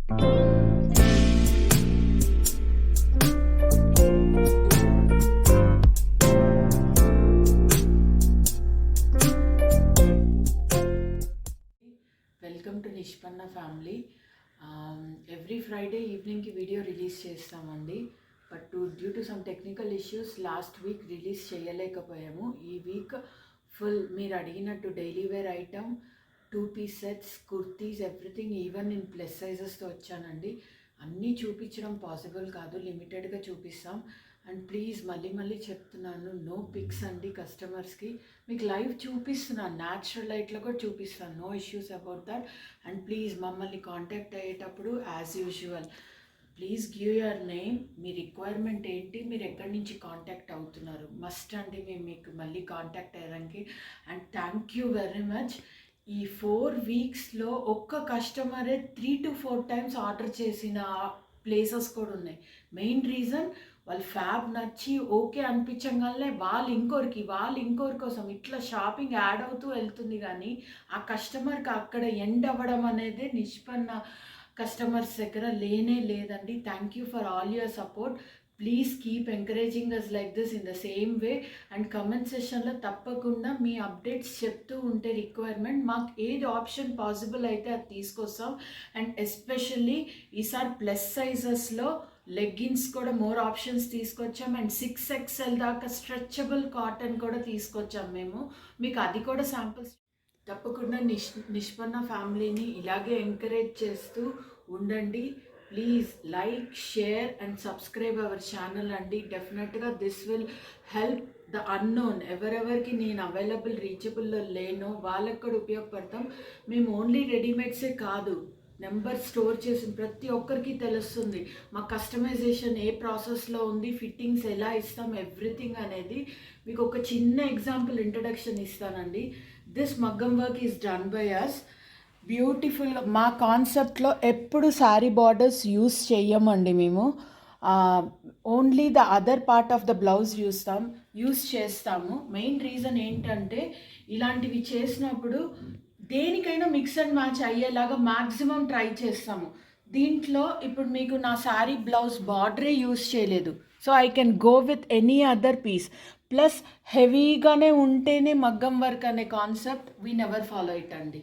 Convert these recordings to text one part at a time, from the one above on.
Welcome to Nishpanna family. Every Friday ఈవినింగ్కి video release చేస్తామండి. But due to some technical issues last week release చేయలేకపోయాము. ఈ week full మీరు అడిగినట్టు daily wear item, 2-piece sets, kurtis, everything even in plus సైజెస్తో వచ్చానండి. అన్నీ చూపించడం పాసిబుల్ కాదు, లిమిటెడ్గా చూపిస్తాం. అండ్ ప్లీజ్ మళ్ళీ చెప్తున్నాను, నో పిక్స్ అండి కస్టమర్స్కి. మీకు లైవ్ చూపిస్తున్నాను, న్యాచురల్ లైట్లో కూడా చూపిస్తాను, no issues about that. And please మమ్మల్ని కాంటాక్ట్ అయ్యేటప్పుడు as usual please give your name, మీ రిక్వైర్మెంట్ ఏంటి, మీరు ఎక్కడి నుంచి కాంటాక్ట్ అవుతున్నారు, మస్ట్ అండి మేము మీకు మళ్ళీ కాంటాక్ట్ అయ్యడానికి. And thank you very much. ఈ 4 వీక్స్లో ఒక్క కస్టమరే 3 to 4 టైమ్స్ ఆర్డర్ చేసిన ప్లేసెస్ కూడా ఉన్నాయి. మెయిన్ రీజన్ వాళ్ళు ఫ్యాబ్ నచ్చి ఓకే అనిపించగానే వాళ్ళు ఇంకోరి కోసం ఇట్లా షాపింగ్ యాడ్ అవుతూ వెళ్తుంది. కానీ ఆ కస్టమర్కి అక్కడ ఎండ్ అవ్వడం అనేది నిష్పన్న కస్టమర్స్ దగ్గర లేనే లేదండి. Thank you for all your support. Please keep encouraging us like this in the same way. And comment సెషన్లో తప్పకుండా మీ అప్డేట్స్ చెప్తూ ఉంటే రిక్వైర్మెంట్ మాకు ఏది ఆప్షన్ పాసిబుల్ అయితే అది తీసుకొస్తాం. అండ్ ఎస్పెషల్లీ ఈసారి ప్లస్ సైజెస్లో లెగ్గిన్స్ కూడా మోర్ ఆప్షన్స్ తీసుకొచ్చాం. అండ్ 6XL దాకా స్ట్రెచబుల్ కాటన్ కూడా తీసుకొచ్చాం మేము. మీకు అది కూడా శాంపిల్స్ తప్పకుండా నిష్పన్న ఫ్యామిలీని ఇలాగే ఎంకరేజ్ చేస్తూ ఉండండి. Please like, share and subscribe our channel అండి. డెఫినెట్గా this will help the unknown. ఎవరెవరికి నేను అవైలబుల్ రీచబుల్లో లేనో వాళ్ళకి కూడా ఉపయోగపడతాం. మేము ఓన్లీ రెడీమేడ్సే కాదు, నెంబర్ స్టోర్ చేసిన ప్రతి ఒక్కరికి తెలుస్తుంది మా కస్టమైజేషన్ ఏ ప్రాసెస్లో ఉంది, ఫిట్టింగ్స్ ఎలా ఇస్తాం, ఎవ్రీథింగ్ అనేది. మీకు ఒక చిన్న ఎగ్జాంపుల్ ఇంట్రడక్షన్ ఇస్తానండి. దిస్ మగ్గం work is done by us. బ్యూటిఫుల్గా మా కాన్సెప్ట్లో ఎప్పుడు శారీ బార్డర్స్ యూస్ చేయమండి మేము. Only the other part of the blouse use చేస్తాము. మెయిన్ రీజన్ ఏంటంటే ఇలాంటివి చేసినప్పుడు దేనికైనా మిక్స్ అండ్ మ్యాచ్ అయ్యేలాగా మ్యాక్సిమం ట్రై చేస్తాము. దీంట్లో ఇప్పుడు మీకు నా శారీ బ్లౌజ్ బార్డరే యూస్ చేయలేదు, so I can go with any other piece. Plus హెవీగానే ఉంటేనే మగ్గం వర్క్ అనే concept we never follow it అండి.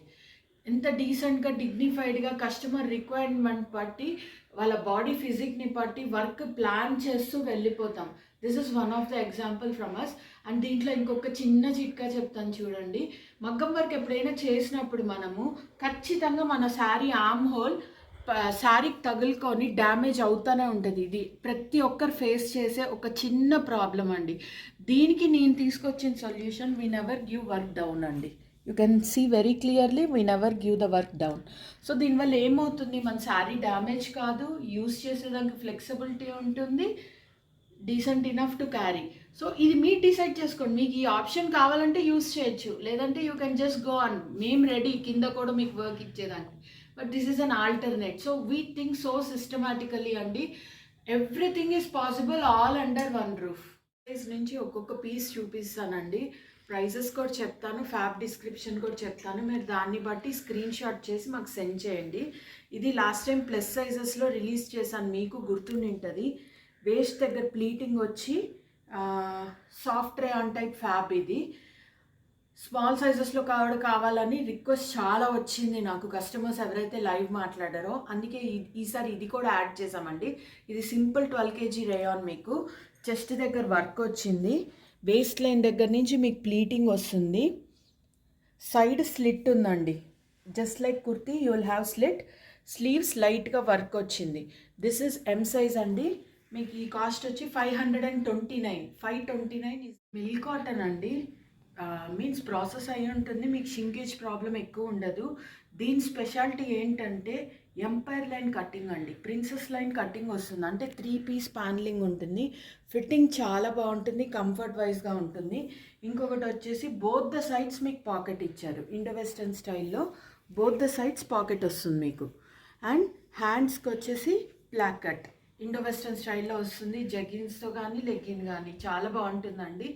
ఎంత డీసెంట్గా డిగ్నిఫైడ్గా కస్టమర్ రిక్వైర్మెంట్ బట్టి వాళ్ళ బాడీ ఫిజిక్ని బట్టి వర్క్ ప్లాన్ చేస్తూ వెళ్ళిపోతాం. This is one of the example from us. And దీంట్లో ఇంకొక చిన్న చిట్కా చెప్తాను చూడండి. మగ్గం వర్క్ ఎప్పుడైనా చేసినప్పుడు మనము ఖచ్చితంగా మన శారీ ఆర్మ్ హోల్ శారీకి తగులుకొని డ్యామేజ్ అవుతూనే ఉంటుంది. ఇది ప్రతి ఒక్కరు ఫేస్ చేసే ఒక చిన్న ప్రాబ్లం అండి. దీనికి నేను తీసుకొచ్చిన solution, we never give work down అండి. You can see very clearly we never give the work down. So దీనివల్ల ఏమవుతుంది, మన శారీ డ్యామేజ్ కాదు, యూస్ చేసేదానికి ఫ్లెక్సిబిలిటీ ఉంటుంది, decent enough to carry. So ఇది మీరు డిసైడ్ చేసుకోండి. మీకు ఈ ఆప్షన్ కావాలంటే యూస్ చేయొచ్చు, లేదంటే you can just go on. మేము రెడీ కింద కూడా మీకు వర్క్ ఇచ్చేదానికి. But this is an alternate. So we think so systematically అండి. Everything is possible all under one roof. నుంచి ఒక్కొక్క పీస్ చూపిస్తానండి. ప్రైజెస్ కూడా చెప్తాను, ఫ్యాబ్ డిస్క్రిప్షన్ కూడా చెప్తాను. మీరు దాన్ని బట్టి స్క్రీన్ షాట్ చేసి మాకు సెండ్ చేయండి. ఇది లాస్ట్ టైం ప్లస్ సైజెస్లో రిలీజ్ చేశాను, మీకు గుర్తుండి ఉంటుంది. వేస్ట్ దగ్గర ప్లీటింగ్ వచ్చి సాఫ్ట్ రేయాన్ టైప్ ఫ్యాబ్. ఇది స్మాల్ సైజెస్లో కావాలని రిక్వెస్ట్ చాలా వచ్చింది నాకు, కస్టమర్స్ ఎవరైతే లైవ్ మాట్లాడారో. అందుకే ఈసారి ఇది కూడా యాడ్ చేసామండి. ఇది సింపుల్ 12 kg రేయాన్. మీకు చెస్ట్ దగ్గర వర్క్ వచ్చింది, వేస్ట్ లైన్ దగ్గర నుంచి మీకు ప్లీటింగ్ వస్తుంది, సైడ్ స్లిట్ ఉందండి. Just like kurti you will have slit. Sleeves లైట్గా వర్క్ వచ్చింది. దిస్ ఈజ్ ఎమ్ సైజ్ అండి. మీకు ఈ కాస్ట్ వచ్చి 529. 529 మిల్ కాటన్ అండి. మీన్స్ ప్రాసెస్ అయి ఉంటుంది, మీకు షింకేజ్ ప్రాబ్లం ఎక్కువ ఉండదు. దీని స్పెషాలిటీ ఏంటంటే ఎంపైర్ లైన్ కట్టింగ్ అండి. ప్రిన్సెస్ లైన్ కట్టింగ్ వస్తుంది, అంటే 3-piece ప్యానలింగ్ ఉంటుంది. ఫిట్టింగ్ చాలా బాగుంటుంది, కంఫర్ట్ వైజ్గా ఉంటుంది. ఇంకొకటి వచ్చేసి బోత్ ద సైడ్స్ మీకు పాకెట్ ఇచ్చారు. ఇండో వెస్టర్న్ స్టైల్లో బోత్ ద సైడ్స్ పాకెట్ వస్తుంది మీకు. అండ్ హ్యాండ్స్కి వచ్చేసి బ్లాక్ కట్ ఇండో వెస్టర్న్ స్టైల్లో వస్తుంది. జగ్గిన్స్తో కానీ లెగ్గిన్ కానీ చాలా బాగుంటుందండి.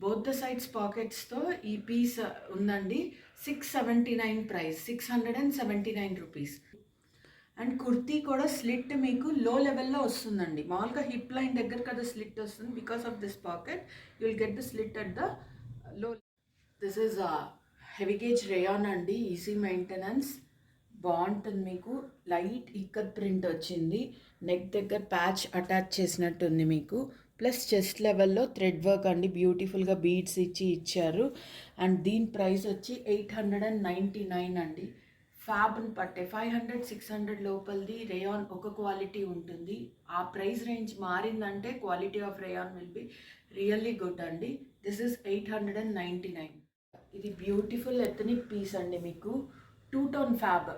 బోత్ ద సైడ్స్ పాకెట్స్తో ఈ పీస్ ఉందండి. 679 ప్రైస్, 679 రూపీస్. అండ్ కుర్తీ కూడా స్లిట్ మీకు లో లెవెల్లో వస్తుందండి. మామూలుగా హిప్ లైన్ దగ్గర కదా స్లిట్ వస్తుంది. Because of this pocket you will get the slit at the low. This is heavy gauge rayon అండి, ఈజీ మెయింటెనెన్స్, బాగుంటుంది. మీకు లైట్ ఇక్కత్ ప్రింట్ వచ్చింది, నెక్ దగ్గర ప్యాచ్ అటాచ్ చేసినట్టుంది మీకు. ప్లస్ చెస్ట్ లెవెల్లో థ్రెడ్ వర్క్ అండి, బ్యూటిఫుల్గా బీడ్స్ ఇచ్చారు. అండ్ దీని ప్రైస్ వచ్చి 899 అండి. ఫ్యాబ్ని పట్టే 500-600 లోపలిది రేయాన్ ఒక క్వాలిటీ ఉంటుంది. ఆ ప్రైస్ రేంజ్ మారిందంటే quality of rayon will be really good అండి. This is 899. ఇది బ్యూటిఫుల్ ఎథనిక్ పీస్ అండి. మీకు 2-టోన్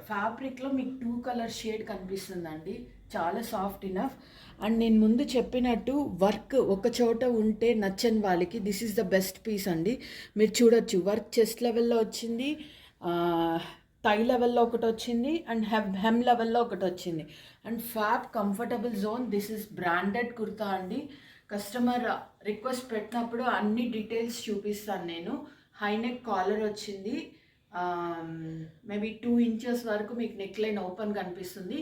ఫ్యాబ్రిక్లో మీకు 2 కలర్ షేడ్ కనిపిస్తుందండి, చాలా సాఫ్ట్ ఇనఫ్. అండ్ నేను ముందు చెప్పినట్టు వర్క్ ఒక చోట ఉంటే నచ్చని వాళ్ళకి this is the best piece అండి. మీరు చూడొచ్చు, వర్క్ చెస్ట్ లెవెల్లో వచ్చింది, థై లెవెల్లో ఒకటి వచ్చింది, అండ్ హెమ్ లెవెల్లో ఒకటి వచ్చింది. And fab comfortable zone. This is branded kurta అండి. కస్టమర్ రిక్వెస్ట్ పెట్టినప్పుడు అన్ని డీటెయిల్స్ చూపిస్తాను నేను. హైనెక్ కాలర్ వచ్చింది, మేబీ 2 ఇంచెస్ వరకు మీకు నెక్ లైన్ ఓపెన్ కనిపిస్తుంది.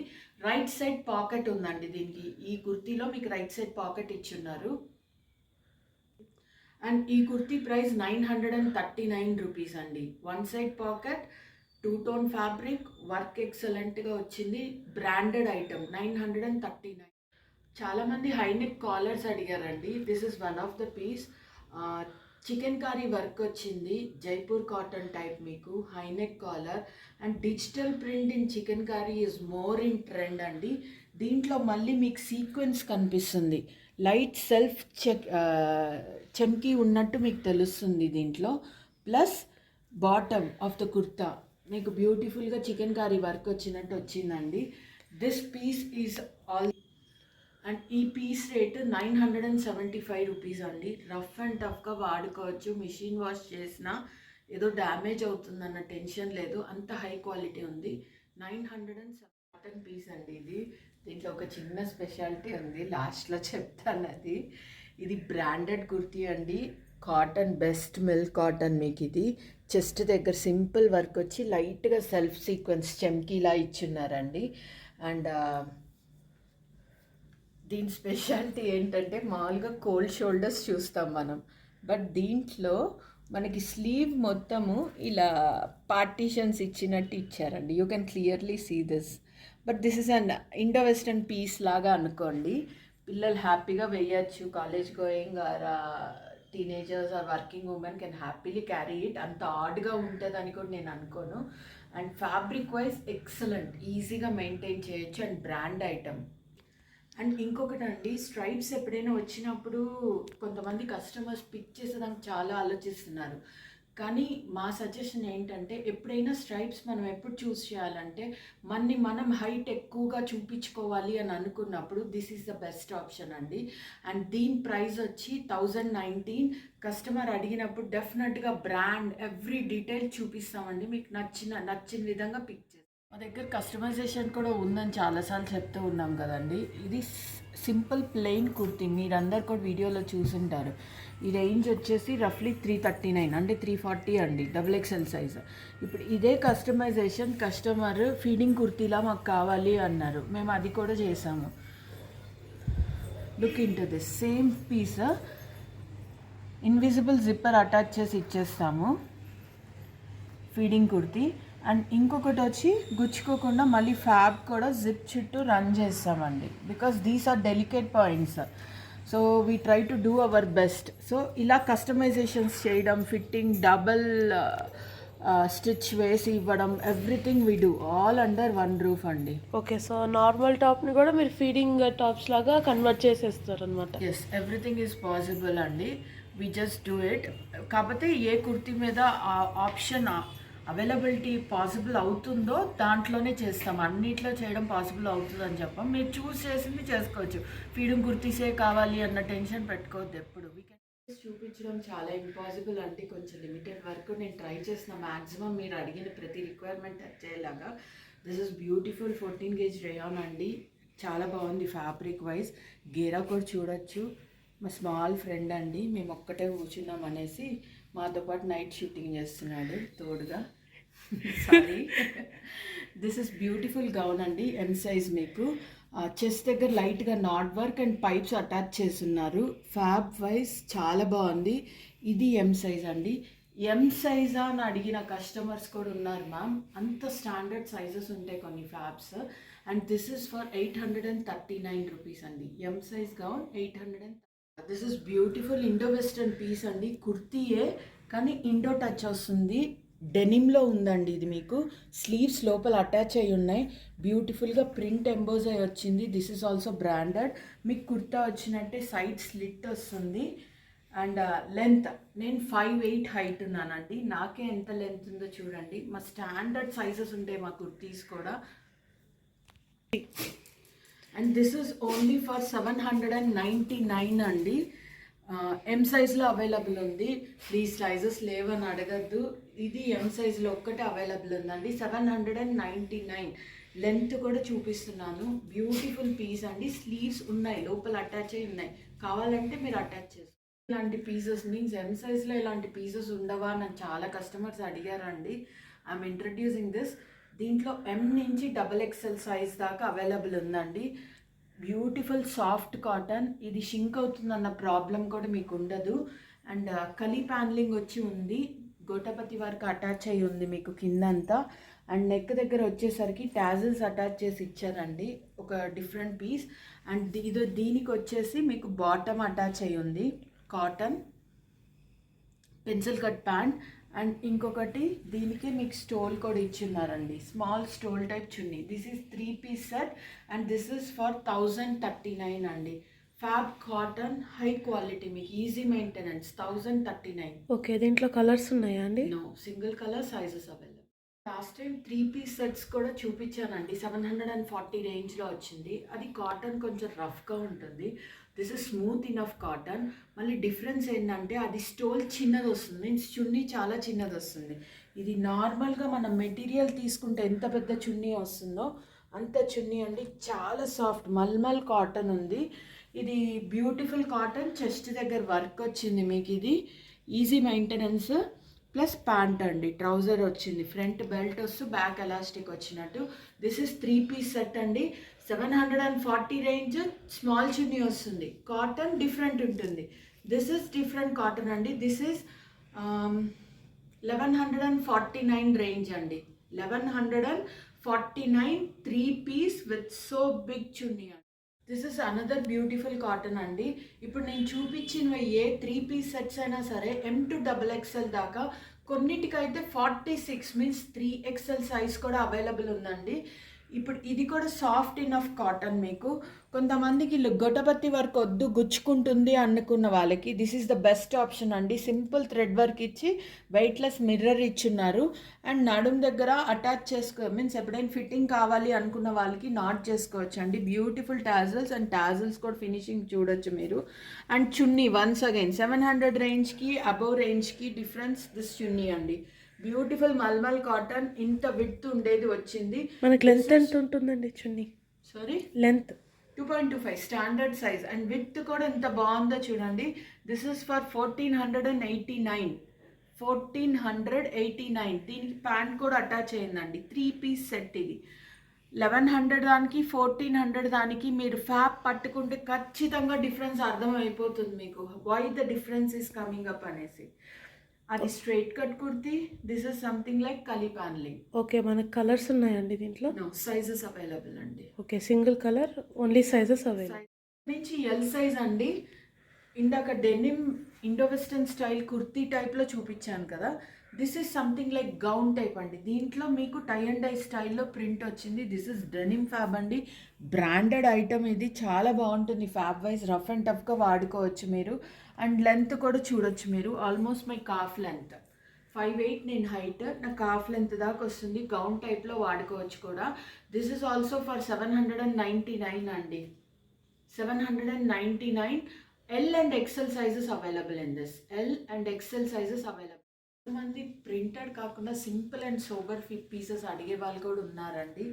రైట్ సైడ్ పాకెట్ ఉందండి దీనికి. ఈ కుర్తీలో మీకు రైట్ సైడ్ పాకెట్ ఇచ్చున్నారు. అండ్ ఈ కుర్తీ ప్రైస్ 939 రూపీస్ అండి. 1 సైడ్ పాకెట్, 2-టోన్ ఫ్యాబ్రిక్, వర్క్ ఎక్సలెంట్గా వచ్చింది, బ్రాండెడ్ ఐటమ్. 939. చాలామంది హైనెక్ కాలర్స్ అడిగారండి. This is one of the piece. Chikankari work వచ్చింది, జైపూర్ కాటన్ టైప్, మీకు high neck collar. And digital print in chikankari is more in trend అండి. దీంట్లో మళ్ళీ మీకు సీక్వెన్స్ కనిపిస్తుంది, లైట్ సెల్ఫ్ చెమ్కీ ఉన్నట్టు మీకు తెలుస్తుంది దీంట్లో. Plus bottom of the kurta మీకు బ్యూటిఫుల్గా చికెన్ కారీ వర్క్ వచ్చినట్టు వచ్చిందండి. This piece is all. And ఈ పీస్ రేట్ 975 రూపీస్ అండి. రఫ్ అండ్ టఫ్గా వాడుకోవచ్చు, మిషన్ వాష్ చేసినా ఏదో డ్యామేజ్ అవుతుందన్న టెన్షన్ లేదు, అంత హై క్వాలిటీ ఉంది. 907 కాటన్ పీస్ అండి ఇది. దీంట్లో ఒక చిన్న స్పెషాలిటీ ఉంది, లాస్ట్లో చెప్తాను అది. ఇది బ్రాండెడ్ కుర్తీ అండి, కాటన్, బెస్ట్ మిల్క్ కాటన్. మీకు ఇది చెస్ట్ దగ్గర సింపుల్ వర్క్ వచ్చి లైట్గా సెల్ఫ్ సీక్వెన్స్ చెమ్కీలా ఇచ్చున్నారండి. అండ్ దీని స్పెషాలిటీ ఏంటంటే మామూలుగా కోల్డ్ షోల్డర్స్ చూస్తాం మనం, బట్ దీంట్లో మనకి స్లీవ్ మొత్తము ఇలా పార్టీషన్స్ ఇచ్చినట్టు ఇచ్చారండి. You can clearly see this. But this is an Indo western piece లాగా అనుకోండి. పిల్లలు హ్యాపీగా వేయచ్చు, college going or teenagers or working women can happily carry it. అంత ఆడ్గా ఉంటుందని కూడా నేను అనుకోను. అండ్ ఫ్యాబ్రిక్ వైజ్ ఎక్సలెంట్, ఈజీగా మెయింటైన్ చేయొచ్చు, అండ్ బ్రాండ్ ఐటమ్. అండ్ ఇంకొకటి అండి, స్ట్రైప్స్ ఎప్పుడైనా వచ్చినప్పుడు కొంతమంది కస్టమర్స్ పిక్ చేసేదానికి చాలా ఆలోచిస్తున్నారు. కానీ మా సజెషన్ ఏంటంటే, ఎప్పుడైనా స్ట్రైప్స్ మనం ఎప్పుడు చూస్ చేయాలంటే మనం హైట్ ఎక్కువగా చూపించుకోవాలి అని అనుకున్నప్పుడు this is the best option అండి. అండ్ దీని ప్రైస్ వచ్చి 1019. కస్టమర్ అడిగినప్పుడు డెఫినెట్గా బ్రాండ్ ఎవ్రీ డీటెయిల్ చూపిస్తామండి, మీకు నచ్చిన విధంగా పిక్ చేస్తాం. మా దగ్గర కస్టమైజేషన్ కూడా ఉందని చాలాసార్లు చెప్తూ ఉన్నాం కదండి. ఇది సింపుల్ ప్లెయిన్ కుర్తీ, మీరందరు కూడా వీడియోలో చూసుంటారు. ఈ రేంజ్ వచ్చేసి రఫ్లీ 339 అంటే 340 అండి, XXL సైజ్. ఇప్పుడు ఇదే కస్టమైజేషన్ కస్టమర్ ఫీడింగ్ కుర్తీలా మాకు కావాలి అన్నారు, మేము అది కూడా చేసాము. Look into this same piece, invisible zipper attach చేసి ఇచ్చేస్తాము, ఫీడింగ్ కుర్తీ. అండ్ ఇంకొకటి వచ్చి గుచ్చుకోకుండా మళ్ళీ ఫ్యాబ్ కూడా జిప్ చుట్టూ రన్ చేస్తామండి, because these are delicate points. So we try to do our best. So ఇలా కస్టమైజేషన్స్ చేయడం, ఫిట్టింగ్, డబల్ స్టిచ్ వేసి ఇవ్వడం, everything we do all under one roof అండి. ఓకే, సో నార్మల్ టాప్ని కూడా మీరు ఫీడింగ్ టాప్స్ లాగా కన్వర్ట్ చేసేస్తారు అనమాట. ఎస్, ఎవ్రీథింగ్ ఈజ్ పాసిబుల్ అండి, వి జస్ట్ డూ ఇట్. కాకపోతే ఏ కుర్తీ మీద ఆప్షన్ అవైలబిలిటీ పాసిబుల్ అవుతుందో దాంట్లోనే చేస్తాం, అన్నిట్లో చేయడం పాసిబుల్ అవుతుందని చెప్పాం. మీరు చూస్ చేసింది చేసుకోవచ్చు, ఫీడింగ్ కుర్తీసే కావాలి అన్న టెన్షన్ పెట్టుకోవద్దు ఎప్పుడు. వీకెండ్ చూపించడం చాలా ఇంపాసిబుల్ అంటే, కొంచెం లిమిటెడ్ వరకు నేను ట్రై చేసిన మ్యాక్సిమం మీరు అడిగిన ప్రతి రిక్వైర్మెంట్ వచ్చేలాగా. This is beautiful 14 gauge rayon అండి, చాలా బాగుంది ఫ్యాబ్రిక్ వైజ్. గేరా కూడా చూడొచ్చు. మా స్మాల్ ఫ్రెండ్ అండి, మేము ఒక్కటే కూర్చున్నాం అనేసి మాతో పాటు నైట్ షూటింగ్ చేస్తున్నాడు తోడుగా. Sorry. This is beautiful gown అండి. ఎం సైజ్ మీకు చెస్ట్ దగ్గర లైట్గా not work and pipes attach చేస్తున్నారు. ఫ్యాబ్ వైజ్ చాలా బాగుంది. ఇది ఎం సైజ్ అండి. ఎం సైజా అని అడిగిన కస్టమర్స్ కూడా ఉన్నారు మ్యామ్. అంత స్టాండర్డ్ సైజెస్ ఉంటాయి కొన్ని fabs. And this is for 839 rupees అండి. M size gown 800. This is beautiful Indo western piece అండి. కుర్తీయే కానీ ఇండో టచ్ వస్తుంది. డెనిమ్లో ఉందండి ఇది. మీకు స్లీవ్స్ లోపల అటాచ్ అయ్యి ఉన్నాయి. బ్యూటిఫుల్గా ప్రింట్ ఎంబోజ్ అయ్యి వచ్చింది. This is also branded. మీకు కుర్తా వచ్చినట్టే సైడ్ స్లిట్ వస్తుంది. అండ్ లెంత్ నేను 5'8" హైట్ ఉన్నానండి. నాకే ఎంత లెంత్ ఉందో చూడండి. మా స్టాండర్డ్ సైజెస్ ఉంటాయి మా కుర్తీస్ కూడా. And this is only for 799 అండి. ఎం సైజ్లో అవైలబుల్ ఉంది. ప్లీజ్ సైజెస్ లేవని అడగద్దు. ఇది ఎం సైజ్లో ఒక్కటే అవైలబుల్ ఉందండి. 799. లెంత్ కూడా చూపిస్తున్నాను. బ్యూటిఫుల్ పీస్ అండి. స్లీవ్స్ ఉన్నాయి, లోపల అటాచ్ అయి ఉన్నాయి. కావాలంటే మీరు అటాచ్ చేసుకోండి. ఇలాంటి పీసెస్ మీన్స్ ఎం సైజ్లో ఇలాంటి పీసెస్ ఉండవా అని చాలా కస్టమర్స్ అడిగారండి. I'm introducing this. దీంట్లో ఎం నుంచి XXL సైజ్ దాకా అవైలబుల్ ఉందండి. Beautiful soft cotton. ఇది షింక్ అవుతుందన్న ప్రాబ్లం కూడా మీకు ఉండదు. అండ్ కలీ ప్యానలింగ్ వచ్చి ఉంది. గోటపతి వర్క్ అటాచ్ అయ్యి ఉంది మీకు కిందంతా. అండ్ నెక్ దగ్గర వచ్చేసరికి టాజిల్స్ అటాచ్ చేసి ఇచ్చారండి. ఒక డిఫరెంట్ పీస్. అండ్ దీనికి వచ్చేసి మీకు బాటమ్ అటాచ్ అయ్యి ఉంది. Cotton pencil cut pant. And ఇంకొకటి దీనికి మీకు స్టోల్ కూడా ఇచ్చిన్నారండి. Small stole type chunni. This is 3 piece set and this is for 1039 అండి. ఫ్యాబ్ కాటన్ హై క్వాలిటీ, మీకు ఈజీ మెయింటెనెన్స్. 1039. ఓకే, దీంట్లో కలర్స్ ఉన్నాయా అండి? No, single colour sizes available. Last time 3 piece sets కూడా చూపించానండి. 740 రేంజ్లో వచ్చింది. అది కాటన్ కొంచెం రఫ్గా ఉంటుంది. This is smooth enough cotton. మళ్ళీ డిఫరెన్స్ ఏంటంటే అది స్టోల్ చిన్నది వస్తుంది, మీన్స్ చున్నీ చాలా చిన్నది వస్తుంది. ఇది నార్మల్గా మనం మెటీరియల్ తీసుకుంటే ఎంత పెద్ద చున్నీ వస్తుందో అంత చున్నీ అండి. చాలా సాఫ్ట్ మల్మల్ కాటన్ ఉంది. ఇది బ్యూటిఫుల్ కాటన్. చెస్ట్ దగ్గర వర్క్ వచ్చింది మీకు. ఇది ఈజీ మెయింటెనెన్స్. ప్లస్ ప్యాంట్ అండి. ట్రౌజర్ వచ్చింది. ఫ్రంట్ బెల్ట్ వస్తూ బ్యాక్ ఎలాస్టిక్ వచ్చినట్టు. దిస్ ఇస్ 3 పీస్ సెట్ అండి. 740 రేంజ్. స్మాల్ చున్నీ వస్తుంది. కాటన్ డిఫరెంట్ ఉంటుంది. దిస్ ఇస్ డిఫరెంట్ కాటన్ అండి. దిస్ ఇస్ 1149 రేంజ్ అండి. 1149 3 పీస్ విత్ సో బిగ్ చున్నీ అండి. This is another beautiful cotton అండి. ఇప్పుడు నేను చూపించినవి ఏ 3 పీస్ సెట్స్ అయినా సరే M to XXL దాకా, కొన్నిటికైతే 46 మీన్స్ 3XL సైజ్ కూడా అవైలబుల్ ఉందండి. ఇప్పుడు ఇది కూడా సాఫ్ట్ ఇనఫ్ కాటన్. మీకు కొంతమందికి గొటపత్తి వర్క్ వద్దు, గుచ్చుకుంటుంది అనుకున్న వాళ్ళకి this is the best option అండి. సింపుల్ థ్రెడ్ వర్క్ ఇచ్చి వెయిట్లెస్ మిర్రర్ ఇచ్చున్నారు. అండ్ నడుం దగ్గర అటాచ్ మీన్స్ ఎప్పుడైనా ఫిట్టింగ్ కావాలి అనుకున్న వాళ్ళకి నాట్ చేసుకోవచ్చు అండి. బ్యూటిఫుల్ టాజల్స్ అండ్ టాజల్స్ కూడా ఫినిషింగ్ చూడొచ్చు మీరు. అండ్ చున్నీ వన్స్ అగైన్ 700 రేంజ్కి అబవ్ రేంజ్కి డిఫరెన్స్. దిస్ చున్నీ అండి. Beautiful mulmul cotton. ఇంత విడ్త్ ఉండేది వచ్చింది. మనకి లెంత్ ఎంత ఉంటుందండి చున్నీ? Sorry, length 2.25 standard size. And width కూడా ఎంత బాగుందో చూడండి. This is for 1489. 1489. దీనికి ప్యాంట్ కూడా అటాచ్ అయ్యిందండి. 3 పీస్ సెట్ ఇది. 1100 దానికి 1400 దానికి మీరు ఫ్యాబ్ పట్టుకుంటే ఖచ్చితంగా డిఫరెన్స్ అర్థమైపోతుంది మీకు. Why the difference is coming up అనేసి. అది straight cut kurti. This is something like kali panelling. Okay, మనకు కలర్స్ ఉన్నాయండి దీంట్లో? నో, సైజెస్ అవైలబుల్ అండి. Okay, single colour only sizes available. నుంచి ఎల్ సైజ్ అండి. ఇందాక denim Indo western style kurti టైప్లో చూపించాను కదా. This is something like gown type అండి. దీంట్లో మీకు టై అండ్ డై స్టైల్లో ప్రింట్ వచ్చింది. దిస్ ఇస్ డెనిమ్ ఫ్యాబ్ అండి. బ్రాండెడ్ ఐటమ్ ఇది. చాలా బాగుంటుంది. ఫ్యాబ్ వైజ్ రఫ్ అండ్ టఫ్గా వాడుకోవచ్చు మీరు. అండ్ లెంత్ కూడా చూడొచ్చు మీరు. ఆల్మోస్ట్ మై కాఫ్ లెంత్ 5'8" నేను హైట్. నా కాఫ్ లెంత్ దాకా వస్తుంది. గౌన్ టైప్లో వాడుకోవచ్చు కూడా. దిస్ ఈజ్ ఆల్సో ఫర్ 799 అండి. 799. L and XL sizes available in this. L and XL sizes available. కొంతమంది ప్రింటెడ్ కాకుండా సింపుల్ అండ్ సోబర్ పీసెస్ అడిగే వాళ్ళు కూడా ఉన్నారండి.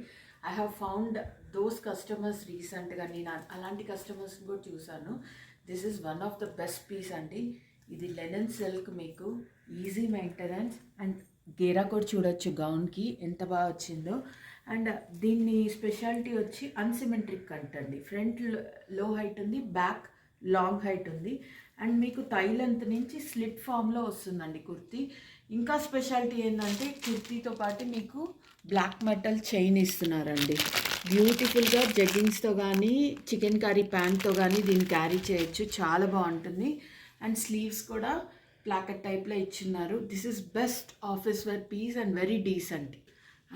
I have found those customers రీసెంట్గా. నేను అలాంటి కస్టమర్స్ని కూడా చూశాను. This is one of the best piece అండి. ఇది లెనన్ సిల్క్. మీకు ఈజీ మెయింటెనెన్స్. అండ్ గేరా కూడా చూడొచ్చు గౌన్కి ఎంత బాగా వచ్చిందో. అండ్ దీన్ని స్పెషాలిటీ వచ్చి అన్సిమెట్రిక్ కట్ అండి. ఫ్రంట్ లో హైట్ ఉంది, బ్యాక్ లాంగ్ హైట్ ఉంది. అండ్ మీకు థై లెంత్ నుంచి స్లిట్ ఫామ్లో వస్తుందండి కుర్తీ. ఇంకా స్పెషాలిటీ ఏంటంటే కుర్తీతో పాటు మీకు బ్లాక్ మెటల్ చైన్ ఇస్తున్నారండి. బ్యూటిఫుల్గా జగ్గింగ్స్తో కానీ చికెన్ కర్రీ ప్యాంట్తో కానీ దీన్ని క్యారీ చేయొచ్చు, చాలా బాగుంటుంది. అండ్ స్లీవ్స్ కూడా ప్లాకెట్ టైప్లో ఇచ్చున్నారు. This is best office wear piece and very decent.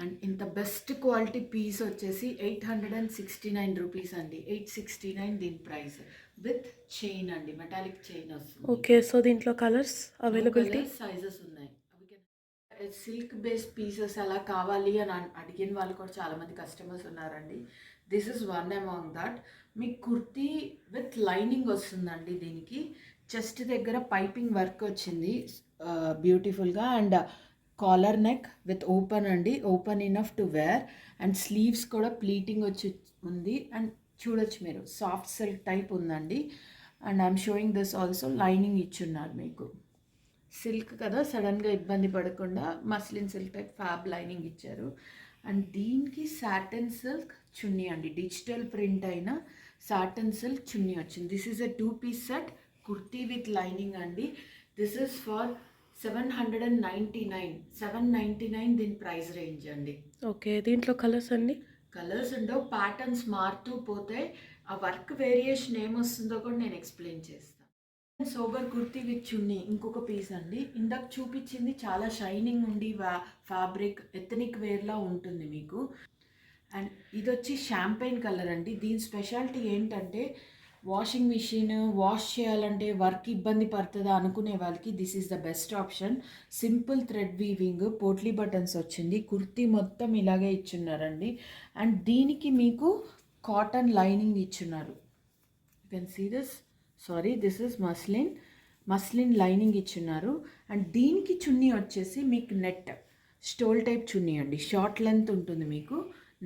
And ఇంత బెస్ట్ క్వాలిటీ పీస్ వచ్చేసి 869 రూపీస్ అండి. 869 దీని ప్రైస్ విత్ చైన్ అండి, మెటాలిక్ చైన్ వస్తుంది. ఓకే, సో దీంట్లో కలర్స్ అవైలబిలిటీ సైజెస్ ఉన్నాయి. సిల్క్ బేస్డ్ పీసెస్ అలా కావాలి అని అడిగిన వాళ్ళు కూడా చాలామంది కస్టమర్స్ ఉన్నారండి. This is one among that. మీకు కుర్తీ విత్ లైనింగ్ వస్తుందండి. దీనికి చెస్ట్ దగ్గర పైపింగ్ వర్క్ వచ్చింది బ్యూటిఫుల్గా. And collar neck with open అండి, open enough to wear. And sleeves కూడా ప్లీటింగ్ వచ్చి ఉంది. అండ్ చూడొచ్చు మీరు సాఫ్ట్ సిల్క్ టైప్ ఉందండి. And I'm showing this also lining ఇచ్చున్నారు మీకు. సిల్క్ కదా, సడన్గా ఇబ్బంది పడకుండా muslin silk type fab lining ఇచ్చారు. అండ్ దీనికి సాటన్ సిల్క్ చున్నీ అండి, డిజిటల్ ప్రింట్ అయిన సాటన్ సిల్క్ చున్నీ వచ్చింది. This is a 2-piece set kurti with lining అండి. దిస్ ఈజ్ ఫర్ 799 దీని ప్రైస్ రేంజ్ అండి. ఓకే, దీంట్లో కలర్స్ అండి? కలర్స్ ఉండవు, ప్యాటర్న్స్ మారుతూ పోతే ఆ వర్క్ వేరియేషన్ ఏమొస్తుందో కూడా నేను ఎక్స్ప్లెయిన్ చేస్తాను. సోబర్ కుర్తీ విత్ చున్నీ ఇంకొక పీస్ అండి. ఇందాక చూపించింది చాలా షైనింగ్ ఉండి ఫ్యాబ్రిక్ ఎథనిక్ వేర్లా ఉంటుంది మీకు. అండ్ ఇది వచ్చి షాంపైన్ కలర్ అండి. దీని స్పెషాలిటీ ఏంటంటే వాషింగ్ మిషన్ వాష్ చేయాలంటే వర్క్ ఇబ్బంది పడుతుందా అనుకునే వాళ్ళకి this is the best option. Simple thread weaving, potli buttons వచ్చింది. కుర్తీ మొత్తం ఇలాగే ఇచ్చున్నారండి. అండ్ దీనికి మీకు కాటన్ లైనింగ్ ఇచ్చున్నారు. You can see this. This is muslin lining ఇచ్చున్నారు. అండ్ దీనికి చున్నీ వచ్చేసి మీకు నెట్ స్టోల్ టైప్ చున్నీ అండి, షార్ట్ లెంత్ ఉంటుంది మీకు.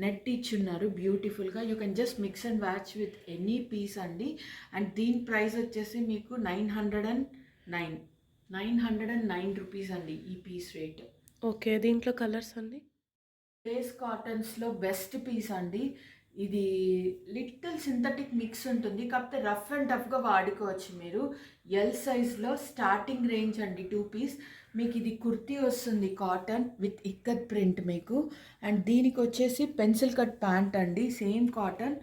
నెట్ ఇచ్చున్నారు బ్యూటిఫుల్గా. You can just mix and match with any piece అండి. అండ్ దీని ప్రైస్ వచ్చేసి మీకు 909 రూపీస్ అండి ఈ పీస్ రేట్. ఓకే, దీంట్లో కలర్స్ అండి? బేస్ కాటన్స్లో బెస్ట్ పీస్ అండి. ఇది లిటిల్ సింథటిక్ మిక్స్ ఉంటుంది, కాకపోతే రఫ్ అండ్ టఫ్గా వాడుకోవచ్చు మీరు. ఎల్ సైజ్లో స్టార్టింగ్ రేంజ్ అండి 2-piece. మీకు ఇది కుర్తీ వస్తుంది కాటన్ విత్ ఇక్కత్ ప్రింట్ మీకు. అండ్ దీనికి వచ్చేసి పెన్సిల్ కట్ ప్యాంట్ అండి, సేమ్ కాటన్.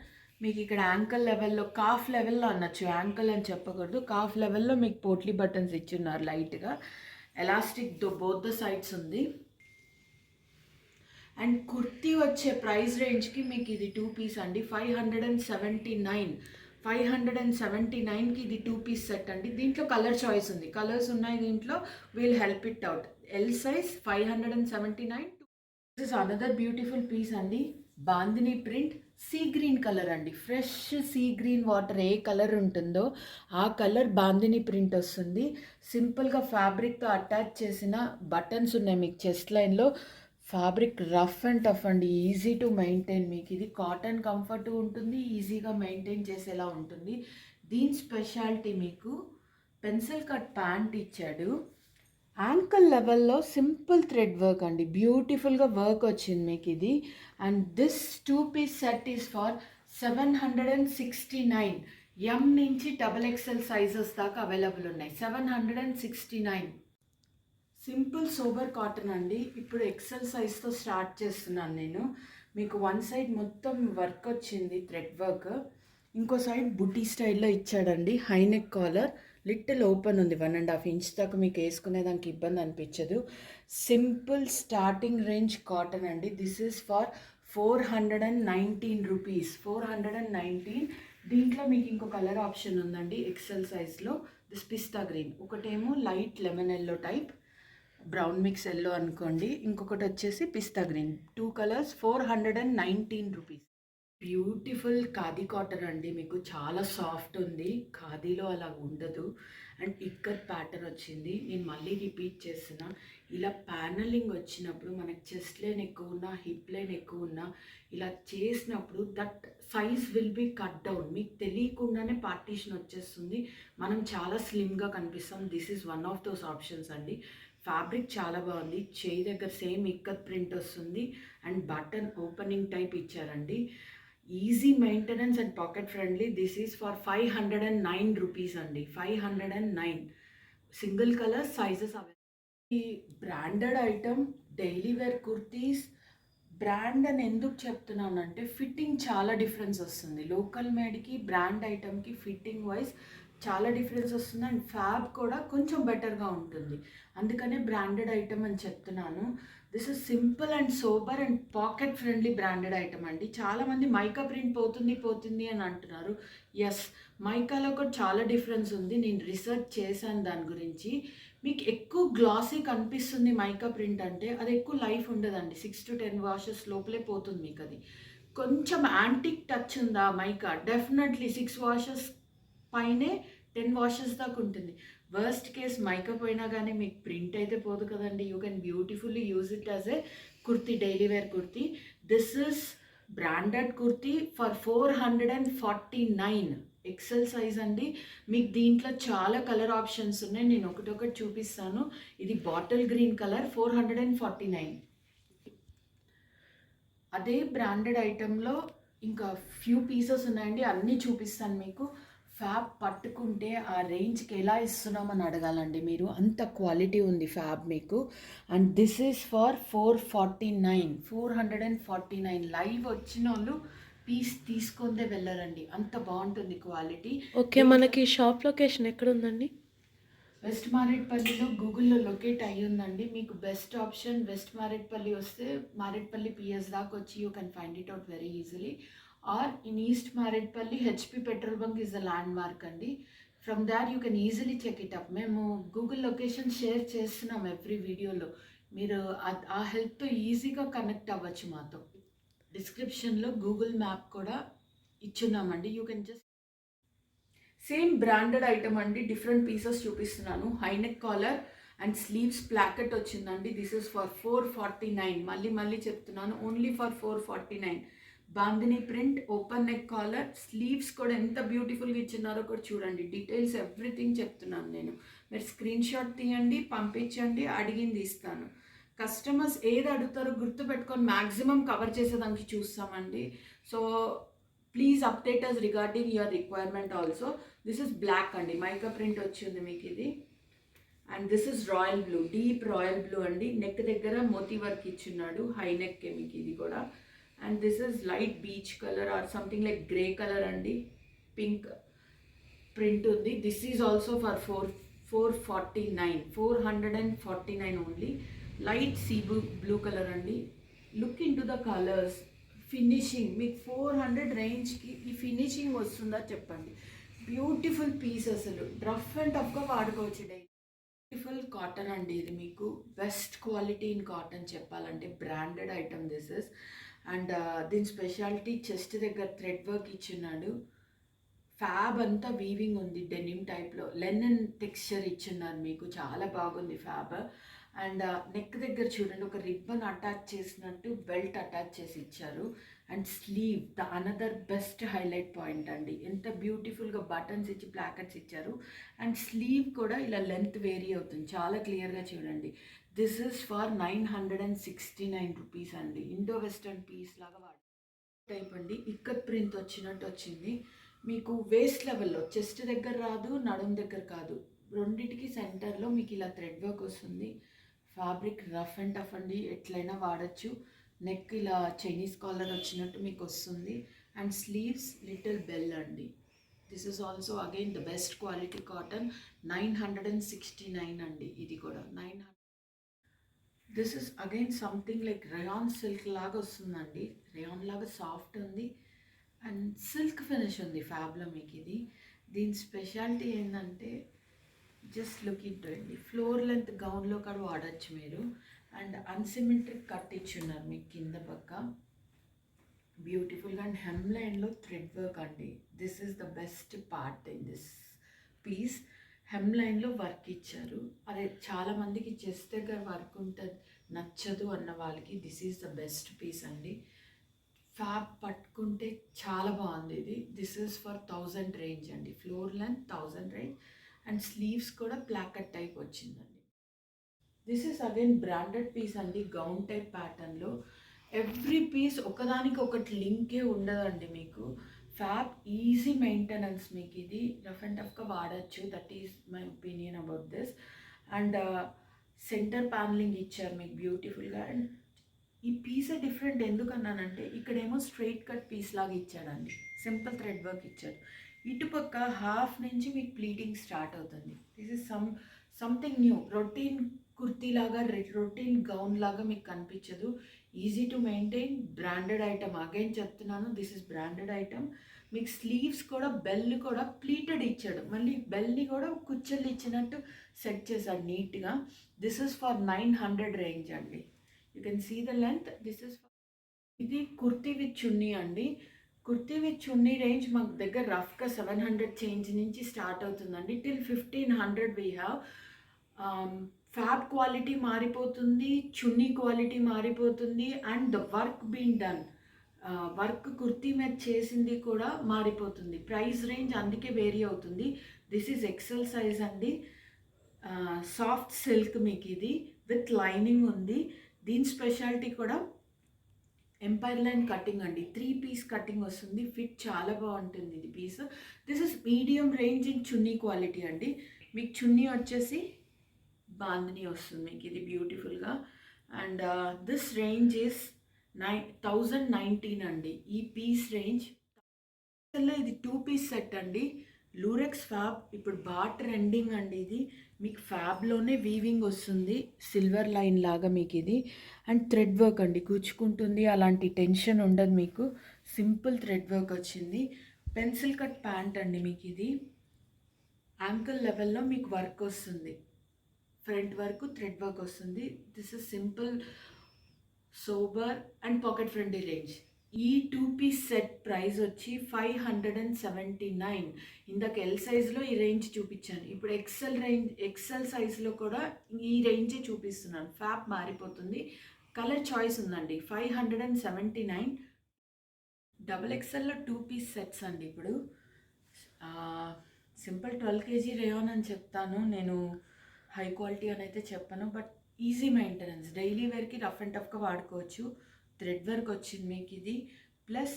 మీకు ఇక్కడ యాంకల్ లెవెల్లో, కాఫ్ లెవెల్లో అనొచ్చు, యాంకల్ అని చెప్పకూడదు, కాఫ్ లెవెల్లో మీకు పోట్లీ బటన్స్ ఇచ్చున్నారు లైట్గా. ఎలాస్టిక్ బోత్ ద సైడ్స్ ఉంది. అండ్ కుర్తీ వచ్చే ప్రైస్ రేంజ్కి మీకు ఇది 2-piece అండి. 579కి ఇది 2-piece సెట్ అండి. దీంట్లో కలర్ చాయిస్ ఉంది, కలర్స్ ఉన్నాయి దీంట్లో. Will help it out. L size 579. This is another beautiful piece అండి. Bandhani print sea green colour అండి. ఫ్రెష్ సీ గ్రీన్ వాటర్ ఏ కలర్ ఉంటుందో ఆ కలర్ బాందిని ప్రింట్ వస్తుంది. సింపుల్గా ఫ్యాబ్రిక్తో అటాచ్ చేసిన బటన్స్ ఉన్నాయి మీకు చెస్ట్ లైన్లో. ఫ్యాబ్రిక్ రఫ్ అండ్ టఫ్ అండి, ఈజీ టు మెయింటైన్. మీకు ఇది కాటన్ కంఫర్ట్ ఉంటుంది, ఈజీగా మెయింటైన్ చేసేలా ఉంటుంది. దీని స్పెషాలిటీ మీకు పెన్సిల్ కట్ ప్యాంట్ ఇచ్చాడు. యాంకల్ లెవెల్లో సింపుల్ థ్రెడ్ వర్క్ అండి, బ్యూటిఫుల్గా వర్క్ వచ్చింది మీకు ఇది. And this 2-piece set is for 769. ఎం నుంచి XXL సైజెస్ దాకా అవైలబుల్ ఉన్నాయి. 769. సింపుల్ సోబర్ కాటన్ అండి. ఇప్పుడు ఎక్సెల్ సైజ్తో స్టార్ట్ చేస్తున్నాను నేను. మీకు వన్ సైడ్ మొత్తం వర్క్ వచ్చింది థ్రెడ్ వర్క్, ఇంకో సైడ్ బుటీ స్టైల్లో ఇచ్చాడండి. హైనెక్ కాలర్, లిటిల్ ఓపెన్ ఉంది, 1.5 ఇంచ్ దాకా మీకు వేసుకునేదానికి ఇబ్బంది అనిపించదు. సింపుల్ స్టార్టింగ్ రేంజ్ కాటన్ అండి. This is for 419 rupees. 419. దీంట్లో మీకు ఇంకో కలర్ ఆప్షన్ ఉందండి ఎక్సెల్ సైజ్లో. దిస్ పిస్తా గ్రీన్, ఒకటేమో light lemon yellow type, brown mix yellow అనుకోండి, ఇంకొకటి వచ్చేసి pista green. 2 colours, 419 rupees. Beautiful khadi cotton అండి, మీకు చాలా సాఫ్ట్ ఉంది, ఖాదీలో అలా ఉండదు. అండ్ ఇక్కత్ ప్యాటర్న్ వచ్చింది. నేను మళ్ళీ రిపీట్ చేస్తున్నా, ఇలా ప్యానలింగ్ వచ్చినప్పుడు మనకి చెస్ట్ లైన్ ఎక్కువ ఉన్నా, హిప్ లైన్ ఎక్కువ ఉన్నా, ఇలా చేసినప్పుడు that size will be cut down. మీకు తెలియకుండానే పార్టీషన్ వచ్చేస్తుంది, మనం చాలా స్లిమ్గా కనిపిస్తాం. This is one of those options అండి. ఫ్యాబ్రిక్ చాలా బాగుంది. చేయి దగ్గర సేమ్ ఇక్కత్ ప్రింట్ వస్తుంది అండ్ బటన్ ఓపెనింగ్ టైప్ ఇచ్చారండి. Easy maintenance and pocket friendly. This is for 509 rupees అండి. 509 సింగిల్ కలర్ సైజెస్ అవైలబుల్. ఈ branded item daily wear kurtis brand అని ఎందుకు చెప్తున్నానంటే ఫిట్టింగ్ చాలా డిఫరెన్స్ వస్తుంది. లోకల్ మేడ్కి బ్రాండ్ ఐటమ్కి ఫిట్టింగ్ వైజ్ చాలా డిఫరెన్స్ వస్తుంది అండ్ ఫ్యాబ్ కూడా కొంచెం బెటర్గా ఉంటుంది. అందుకనే బ్రాండెడ్ ఐటమ్ అని చెప్తున్నాను. This is simple and sober and pocket friendly branded item అండి. చాలామంది మైకా ప్రింట్ పోతుంది అని అంటున్నారు. ఎస్, మైకాలో కూడా చాలా డిఫరెన్స్ ఉంది. నేను రీసెర్చ్ చేశాను దాని గురించి. మీకు ఎక్కువ గ్లాసీ కనిపిస్తుంది మైకా ప్రింట్ అంటే, అది ఎక్కువ లైఫ్ ఉండదండి. 6 to 10 వాషెస్ లోపలే పోతుంది మీకు అది. కొంచెం యాంటిక్ టచ్ ఉందా మైకా, డెఫినెట్లీ 6 వాషెస్ పైనే 10 వాషెస్ దాకా ఉంటుంది. వర్స్ట్ కేస్ మైకా పోయినా కానీ మీకు ప్రింట్ అయితే పోదు కదండి. You can beautifully use it as a kurti, daily wear kurti. This is branded kurti for 449 XL size అండి. మీకు దీంట్లో చాలా కలర్ ఆప్షన్స్ ఉన్నాయి. నేను ఒకటొకటి చూపిస్తాను. ఇది బాటిల్ గ్రీన్ కలర్ 449. అదే బ్రాండెడ్ ఐటెంలో ఇంకా ఫ్యూ పీసెస్ ఉన్నాయండి, అన్నీ చూపిస్తాను మీకు. ఫ్యాబ్ పట్టుకుంటే ఆ రేంజ్కి ఎలా ఇస్తున్నామని అడగాలండి మీరు, అంత క్వాలిటీ ఉంది ఫ్యాబ్ మీకు. And this is for 449 live వచ్చిన వాళ్ళు పీస్ తీసుకుందే వెళ్ళారండి, అంత బాగుంటుంది క్వాలిటీ. ఓకే, మనకి షాప్ లొకేషన్ ఎక్కడ ఉందండి? వెస్ట్ మారేడ్పల్లిలో గూగుల్లో లొకేట్ అయ్యి ఉందండి. మీకు బెస్ట్ ఆప్షన్ వెస్ట్ మారేడ్పల్లి వస్తే మారేడ్పల్లి పిఎస్ దాకా వచ్చి you can find it out very easily. Or in east Marredpally HP petrol bunk is the landmark అండి. From that you can easily check it up. మేము Google location share చేస్తున్నాం every వీడియోలో. మీరు ఆ హెల్ప్తో ఈజీగా కనెక్ట్ అవ్వచ్చు మాతో. డిస్క్రిప్షన్లో గూగుల్ మ్యాప్ కూడా ఇచ్చున్నామండి. You can just same branded item అండి, డిఫరెంట్ పీసెస్ చూపిస్తున్నాను. High neck collar and sleeves placket వచ్చిందండి. This is for 449. మళ్ళీ చెప్తున్నాను, only for 449. Bandhani print, open neck collar, sleeves కూడా ఎంత బ్యూటిఫుల్గా ఇచ్చినారో కూడా చూడండి. డీటెయిల్స్ ఎవ్రీథింగ్ చెప్తున్నాను నేను. మీరు స్క్రీన్ షాట్ తీయండి, పంపించండి, అడిగింది ఇస్తాను. కస్టమర్స్ ఏది అడుగుతారో గుర్తుపెట్టుకొని మ్యాక్సిమం కవర్ చేసేదానికి చూస్తామండి. So please update us regarding your requirement also. This is black అండి, మైకా ప్రింట్ వచ్చింది మీకు ఇది. And this is royal blue, deep royal blue అండి. నెక్ దగ్గర మోతీ వర్క్ ఇచ్చున్నాడు, హై నెక్ మీకు ఇది కూడా. And this is light beach colour or something like grey colour అండి, పింక్ ప్రింట్ ఉంది. This is also for 449 only. Light sea blue colour అండి. Look into the colours, finishing మీకు 400 రేంజ్కి ఈ ఫినిషింగ్ వస్తుందా చెప్పండి. బ్యూటిఫుల్ పీస్, అసలు rough and టఫ్గా వాడుకోవచ్చు డైలీ. బ్యూటిఫుల్ కాటన్ అండి ఇది, మీకు బెస్ట్ క్వాలిటీ ఇన్ కాటన్ చెప్పాలంటే branded item this is. And దీని స్పెషాలిటీ చెస్ట్ దగ్గర థ్రెడ్ వర్క్ ఇచ్చున్నాడు. ఫ్యాబ్ అంతా వీవింగ్ ఉంది, డెనిమ్ టైప్లో లెనిన్ టెక్స్చర్ ఇచ్చున్నారు మీకు, చాలా బాగుంది ఫ్యాబ్. అండ్ నెక్ దగ్గర చూడండి, ఒక రిబ్బన్ అటాచ్ చేసినట్టు బెల్ట్ అటాచ్ చేసి ఇచ్చారు. And slew the another best highlight point అండి, ఎంత బ్యూటిఫుల్గా బటన్స్ ఇచ్చి ప్లాకెట్స్ ఇచ్చారు. అండ్ స్లీవ్ కూడా ఇలా లెంత్ వేరీ అవుతుంది, చాలా క్లియర్గా చూడండి. దిస్ ఇస్ ఫర్ 969 రూపీస్ అండి. ఇండో వెస్టర్న్ పీస్ లాగా టైప్ అండి, ఇక్కత్ ప్రింట్ వచ్చినట్టు వచ్చింది మీకు. వేస్ట్ లెవెల్లో చెస్ట్ దగ్గర రాదు, నడుం దగ్గర కాదు, రెండింటికి సెంటర్లో మీకు ఇలా థ్రెడ్ వర్క్ వస్తుంది. ఫ్యాబ్రిక్ రఫ్ అండ్ టఫ్ అండి, ఎట్లయినా వాడచ్చు. నెక్ ఇలా చైనీస్ కాలర్ వచ్చినట్టు మీకు వస్తుంది. అండ్ స్లీవ్స్ లిటిల్ బెల్ అండి. This is also again the best quality cotton. 969 అండి ఇది కూడా. 900. This is again something like rayon silk లాగా వస్తుందండి, రేయాన్ లాగా సాఫ్ట్ ఉంది అండ్ సిల్క్ ఫినిష్ ఉంది ఫ్యాబ్లో మీకు ఇది. దీని స్పెషాలిటీ ఏంటంటే జస్ట్ లుక్ ఇట్ అండి, ఫ్లోర్ లెంత్ గౌన్లో కూడా వాడచ్చు మీరు. అండ్ అన్సిమెట్రిక్ కట్ ఇచ్చున్నారు మీకు కింద పక్క బ్యూటిఫుల్గా. అండ్ హెమ్ లైన్లో థ్రెడ్ వర్క్ అండి, this is the best part in this piece. Hem లైన్లో వర్క్ ఇచ్చారు, అదే చాలామందికి చెస్ట్ దగ్గర వర్క్ ఉంటుంది నచ్చదు అన్న వాళ్ళకి this is the best piece అండి. ఫ్యాబ్ పట్టుకుంటే చాలా బాగుంది ఇది. దిస్ ఈజ్ ఫర్ 1000 రేంజ్ అండి, floor length 1000 range. And sleeves కూడా ప్లాకెట్ టైప్ వచ్చిందండి. This is again branded piece అండి, గౌన్ టైప్ ప్యాటర్న్లో. ఎవ్రీ పీస్ ఒకదానికి ఒకటి లింకే ఉండదండి మీకు. ఫ్యాబ్ ఈజీ మెయింటెనెన్స్, మీకు ఇది రఫ్ అండ్ టఫ్గా వాడచ్చు. That is my opinion about this. And centre panelling ఇచ్చారు మీకు బ్యూటిఫుల్గా. అండ్ ఈ పీసే డిఫరెంట్ ఎందుకన్నానంటే ఇక్కడేమో స్ట్రైట్ కట్ పీస్ లాగా ఇచ్చాడండి, సింపుల్ థ్రెడ్ వర్క్ ఇచ్చాడు. ఇటుపక్క హాఫ్ నుంచి మీకు ప్లీటింగ్ స్టార్ట్ అవుతుంది. This is something new. Routine kurti లాగా, రొటీన్ గౌన్ లాగా మీకు కనిపించదు. Easy to maintain, branded item. Again చెప్తున్నాను, దిస్ ఇస్ బ్రాండెడ్ ఐటమ్. మీకు స్లీవ్స్ కూడా, బెల్ కూడా ప్లీటెడ్ ఇచ్చాడు. మళ్ళీ బెల్ని కూడా కుచ్చెలు ఇచ్చినట్టు సెట్ చేశాడు నీట్గా. దిస్ ఇస్ ఫర్ 900 రేంజ్ అండి. You can see the length. This is ఇది కుర్తీ విత్ చున్నీ అండి. కుర్తీ విత్ చున్నీ రేంజ్ మన దగ్గర రఫ్గా 700 చేంజ్ నుంచి స్టార్ట్ అవుతుందండి. Till 1500 we have. Fab quality మారిపోతుంది, చున్నీ క్వాలిటీ మారిపోతుంది, and the work been done, work kurti మీద చేసింది కూడా మారిపోతుంది. ప్రైస్ రేంజ్ అందుకే వేరీ అవుతుంది. దిస్ ఈజ్ ఎక్సెల్ సైజ్ అండి. సాఫ్ట్ సిల్క్ మీకు ఇది విత్ లైనింగ్ ఉంది. దీని స్పెషాలిటీ కూడా ఎంపైర్ లైన్ కటింగ్ అండి. 3 పీస్ కటింగ్ వస్తుంది. ఫిట్ చాలా బాగుంటుంది ఇది piece. This is medium range in chunni quality అండి. మీకు చున్నీ వచ్చేసి బాందిని వస్తుంది మీకు ఇది బ్యూటిఫుల్గా. అండ్ దిస్ రేంజ్ ఇస్ 1019 అండి ఈ పీస్ రేంజ్. ఇది 2 పీస్ సెట్ అండి. లూరెక్స్ ఫ్యాబ్ ఇప్పుడు బాగా ట్రెండింగ్ అండి. ఇది మీకు ఫ్యాబ్లోనే వీవింగ్ వస్తుంది, సిల్వర్ లైన్ లాగా మీకు ఇది. అండ్ థ్రెడ్ వర్క్ అండి, కూర్చుకుంటుంది, అలాంటి టెన్షన్ ఉండదు మీకు. సింపుల్ థ్రెడ్ వర్క్ వచ్చింది. పెన్సిల్ కట్ ప్యాంట్ అండి మీకు ఇది. యాంకిల్ లెవెల్లో మీకు వర్క్ వస్తుంది, ఫ్రంట్ వరకు థ్రెడ్ వర్క్ వస్తుంది. This is simple, sober and pocket friendly range. ఈ 2 పీస్ సెట్ ప్రైస్ వచ్చి 579. ఇందాక ఎల్ సైజ్లో ఈ రేంజ్ చూపించాను, ఇప్పుడు ఎక్సెల్ సైజ్లో కూడా ఈ రేంజే చూపిస్తున్నాను. ఫ్యాబ్ మారిపోతుంది, కలర్ చాయిస్ ఉందండి. 579. డబుల్ ఎక్సెల్లో 2 పీస్ సెట్స్ అండి. ఇప్పుడు సింపుల్ 12 kg రేయాన్ అని చెప్తాను నేను, హై క్వాలిటీ అని అయితే చెప్పను. బట్ ఈజీ మెయింటెనెన్స్, డైలీ వేర్కి రఫ్ అండ్ టఫ్గా వాడుకోవచ్చు. థ్రెడ్ వర్క్ వచ్చింది మీకు ఇది. ప్లస్